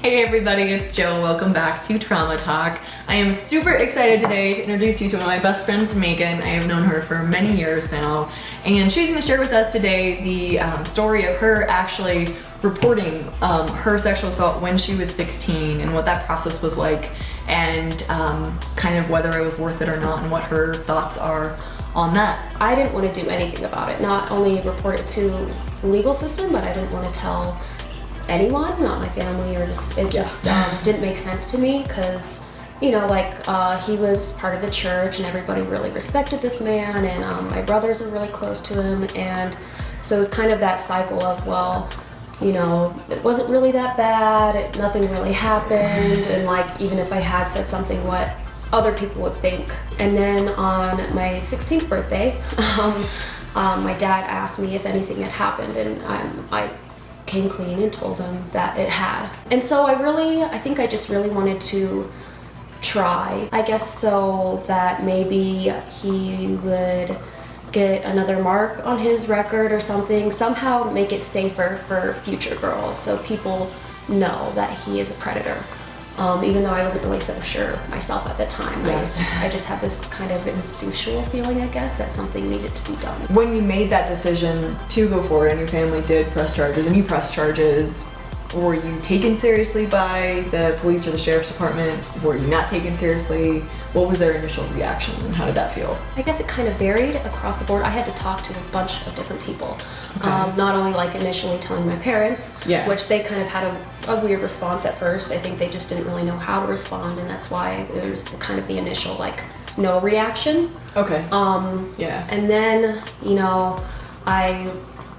Hey everybody, it's Jill. Welcome back to Trauma Talk. I am super excited today to introduce you to one of my best friends, Megan. I have known her for many years now, and she's going to share with us today the story of her actually reporting her sexual assault when she was 16 and what that process was like, and kind of whether it was worth it or not, and what her thoughts are on that. I didn't want to do anything about it. Not only report it to the legal system, but I didn't want to tell anyone, not my family, or it just didn't make sense to me, because he was part of the church and everybody really respected this man, and my brothers were really close to him, and so it was kind of that cycle of, well, it wasn't really that bad, nothing really happened, and even if I had said something, what other people would think. And then on my 16th birthday, my dad asked me if anything had happened, and I came clean and told him that it had. And so I think I just really wanted to try, I guess, so that maybe he would get another mark on his record or something, somehow make it safer for future girls so people know that he is a predator. Even though I wasn't really so sure myself at the time. Yeah. I just had this kind of instinctual feeling, I guess, that something needed to be done. When you made that decision to go forward and your family did press charges and you pressed charges, were you taken seriously by the police or the sheriff's department? Were you not taken seriously? What was their initial reaction and how did that feel? I guess it kind of varied across the board. I had to talk to a bunch of different people. Okay. Not only initially telling my parents, which they kind of had a weird response at first. I think they just didn't really know how to respond, and that's why there's the initial no reaction. Okay. And then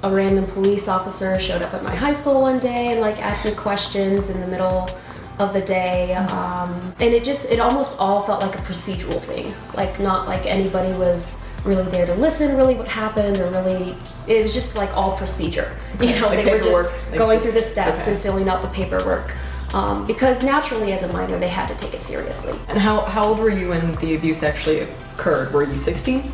a random police officer showed up at my high school one day and asked me questions in the middle of the day, and it almost all felt like a procedural thing, not like anybody was really there to listen really what happened, or really it was just all procedure. They were just going through the steps and filling out the paperwork, because naturally as a minor they had to take it seriously. And how old were you when the abuse actually occurred? Were you 16?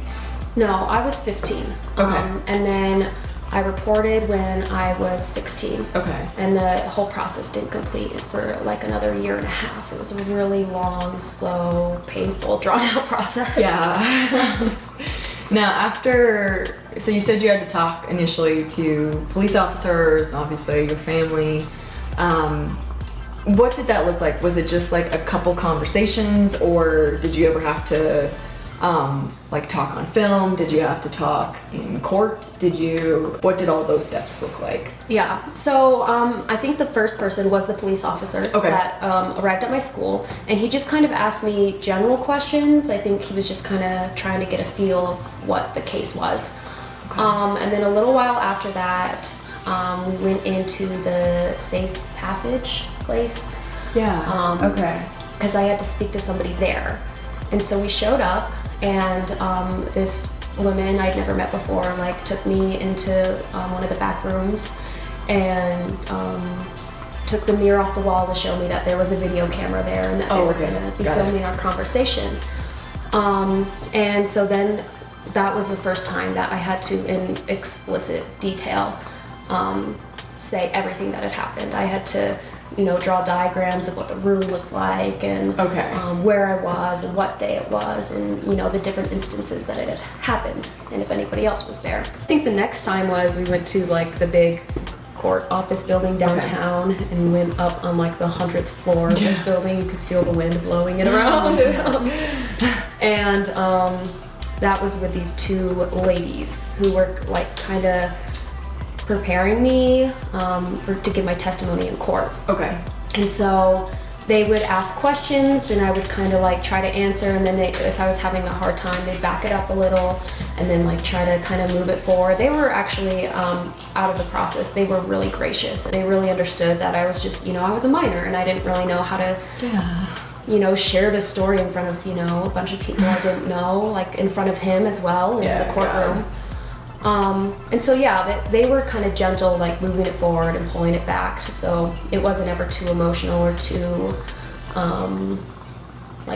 No, I was 15. Okay. And then I reported when I was 16. Okay. And the whole process didn't complete for another year and a half. It was a really long, slow, painful, drawn-out process. Yeah. Now, so you said you had to talk initially to police officers, obviously your family. What did that look like? Was it just a couple conversations, or did you ever have to talk on film? Did you have to talk in court? What did all those steps look like? Yeah, so I think the first person was the police officer that arrived at my school, and he just kind of asked me general questions. I think he was just kind of trying to get a feel of what the case was. Okay. And then a little while after that, we went into the safe passage place. Yeah, because I had to speak to somebody there. And so we showed up, and this woman I'd never met before took me into one of the back rooms and took the mirror off the wall to show me that there was a video camera there and that they were going to be filming our conversation. And so then that was the first time that I had to, in explicit detail, say everything that had happened. I had to draw diagrams of what the room looked like, and where I was and what day it was, and the different instances that it had happened, and if anybody else was there. I think the next time was we went to the big court office building downtown, and we went up on the 100th floor of this building. You could feel the wind blowing it around. And that was with these two ladies who were kind of preparing me to give my testimony in court. Okay. And so they would ask questions, and I would kind of try to answer, and then if I was having a hard time, they'd back it up a little, and then try to kind of move it forward. They were actually out of the process. They were really gracious. They really understood that I was just, I was a minor, and I didn't really know how to share this story in front of, a bunch of people I didn't know, in front of him as well in the courtroom. And so they were kind of gentle, moving it forward and pulling it back, so it wasn't ever too emotional or too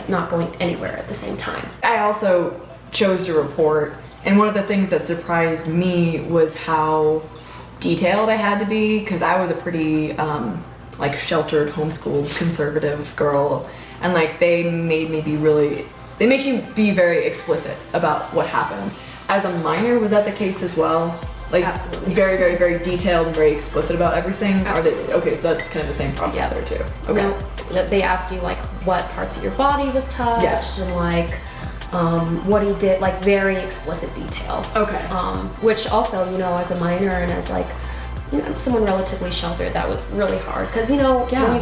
not going anywhere at the same time. I also chose to report, and one of the things that surprised me was how detailed I had to be, because I was a pretty like sheltered, homeschooled, conservative girl, and like they make you be very explicit about what happened. As a minor, was that the case as well? Like Absolutely. very, very, very detailed and very explicit about everything? Absolutely. Okay, so that's kind of the same process there too. Okay. No, they ask you like what parts of your body was touched Yeah. and like what he did, like very explicit detail. Okay. Which also, you know, as a minor and as like someone relatively sheltered, that was really hard because when you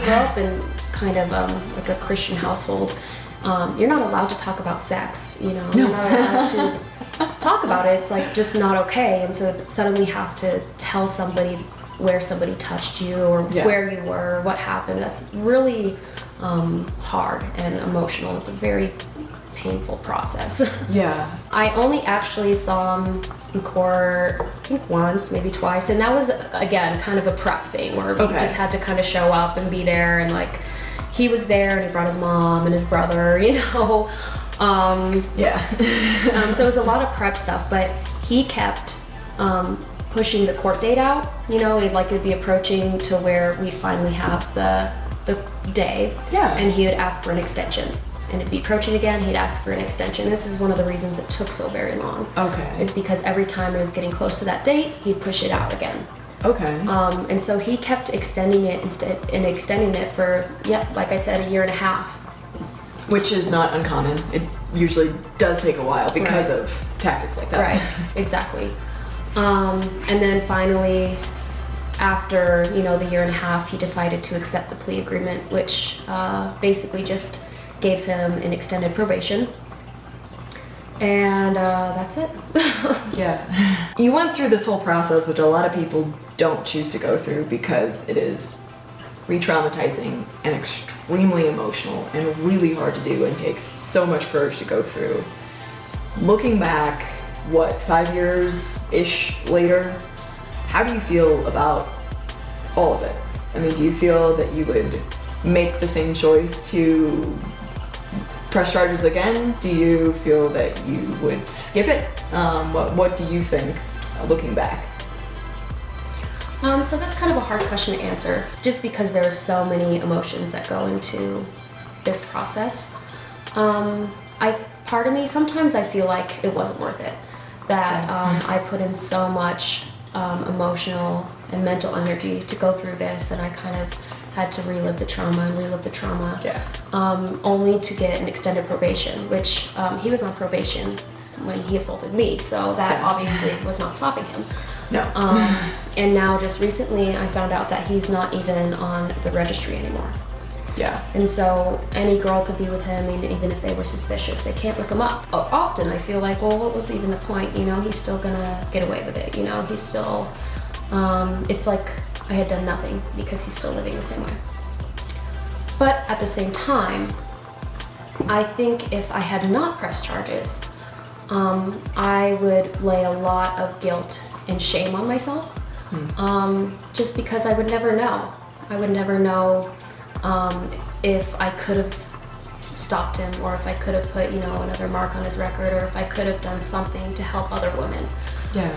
grow up in kind of like a Christian household, you're not allowed to talk about sex. You know, you're not allowed to talk about it. It's like just not okay, and so suddenly have to tell somebody where somebody touched you or where you were, what happened. That's really hard and emotional. It's a very painful process. Yeah. I only actually saw him in court, I think once, maybe twice, and that was again kind of a prep thing where we just had to kind of show up and be there, and like he was there and he brought his mom and his brother, you know. So it was a lot of prep stuff, but he kept pushing the court date out. You know, it'd be approaching to where we'd finally have the day, and he would ask for an extension. And it'd be approaching again, he'd ask for an extension. This is one of the reasons it took so very long. Okay. Is because every time it was getting close to that date, he'd push it out again. Okay. And so he kept extending it for, like I said, 1.5 years. Which is not uncommon. It usually does take a while because of tactics like that. Right, exactly. And then finally, after, the 1.5 years, he decided to accept the plea agreement, which basically just gave him an extended probation. And that's it. Yeah. You went through this whole process, which a lot of people don't choose to go through because it is re-traumatizing and extremely emotional and really hard to do and takes so much courage to go through. Looking back, 5 years-ish later, how do you feel about all of it? I mean, do you feel that you would make the same choice to press charges again? Do you feel that you would skip it? What do you think, looking back? So that's kind of a hard question to answer, just because there are so many emotions that go into this process. Part of me, sometimes I feel like it wasn't worth it. That I put in so much emotional and mental energy to go through this, and I kind of had to relive the trauma, only to get an extended probation, which he was on probation when he assaulted me, so that obviously was not stopping him. No. And now just recently I found out that he's not even on the registry anymore. Yeah. And so any girl could be with him, and even if they were suspicious, they can't look him up. Often I feel like, well, what was even the point? He's still gonna get away with it. He's still, it's like I had done nothing because he's still living the same way. But at the same time, I think if I had not pressed charges, I would lay a lot of guilt and shame on myself, just because I would never know. I would never know if I could have stopped him, or if I could have put, another mark on his record, or if I could have done something to help other women. Yeah.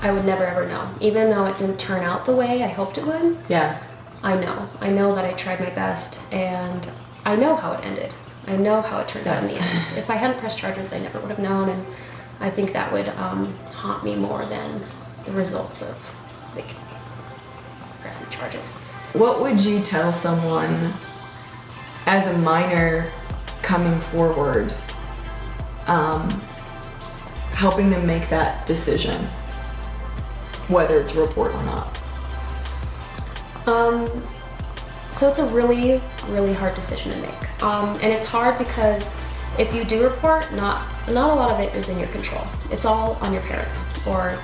I would never ever know. Even though it didn't turn out the way I hoped it would. Yeah. I know that I tried my best, and I know how it ended. I know how it turned out in the end. If I hadn't pressed charges, I never would have known, and I think that would haunt me more than the results of pressing charges. What would you tell someone as a minor coming forward, helping them make that decision, whether to report or not? So it's a really, really hard decision to make. And it's hard because if you do report, not a lot of it is in your control. It's all on your parents or,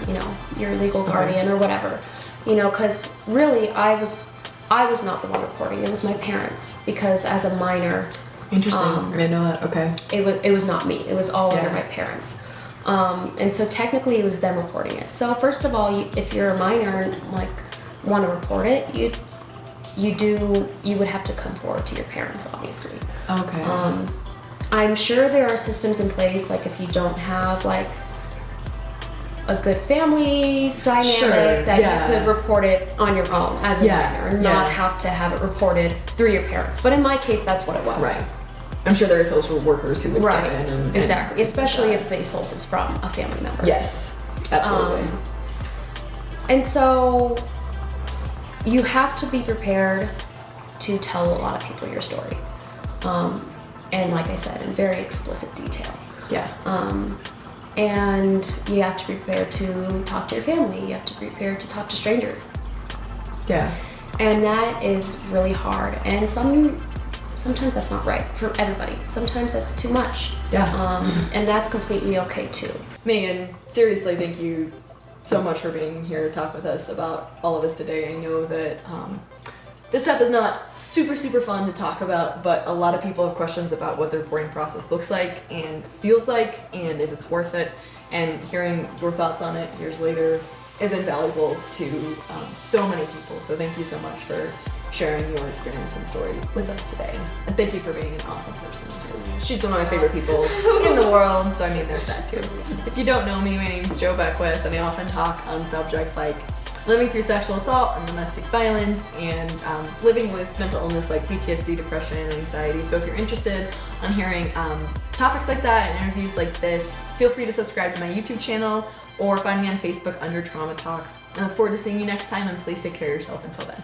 your legal guardian or whatever. Because really I was not the one reporting. It was my parents, because as a minor. Interesting. I didn't know that. Okay. It was not me. It was all under my parents. And so technically it was them reporting it. So first of all, if you're a minor and want to report it, you would have to come forward to your parents, obviously. Okay. I'm sure there are systems in place, if you don't have a good family dynamic Sure, that yeah. you could report it on your own as a Yeah, minor and not yeah. have to have it reported through your parents. But in my case, that's what it was. Right. I'm sure there are social workers who would Right. step in and Exactly. and Especially that. if the assault is from a family member. Yes, absolutely. And so you have to be prepared to tell a lot of people your story. And like I said, in very explicit detail. Yeah. And you have to be prepared to talk to your family. You have to be prepared to talk to strangers. Yeah. And that is really hard. And sometimes that's not right for everybody. Sometimes that's too much. Yeah. And that's completely okay too. Megan, seriously, thank you so much for being here to talk with us about all of this today. I know that this stuff is not super fun to talk about, but a lot of people have questions about what the reporting process looks like and feels like, and if it's worth it. And hearing your thoughts on it years later is invaluable to so many people. So thank you so much for sharing your experience and story with us today. And thank you for being an awesome person, because she's one of my favorite people in the world, so I mean there's that too. If you don't know me, my name's Jo Beckwith, and I often talk on subjects like living through sexual assault and domestic violence, and living with mental illness like PTSD, depression, and anxiety. So if you're interested on hearing topics like that and interviews like this, feel free to subscribe to my YouTube channel or find me on Facebook under Trauma Talk. I look forward to seeing you next time, and please take care of yourself until then.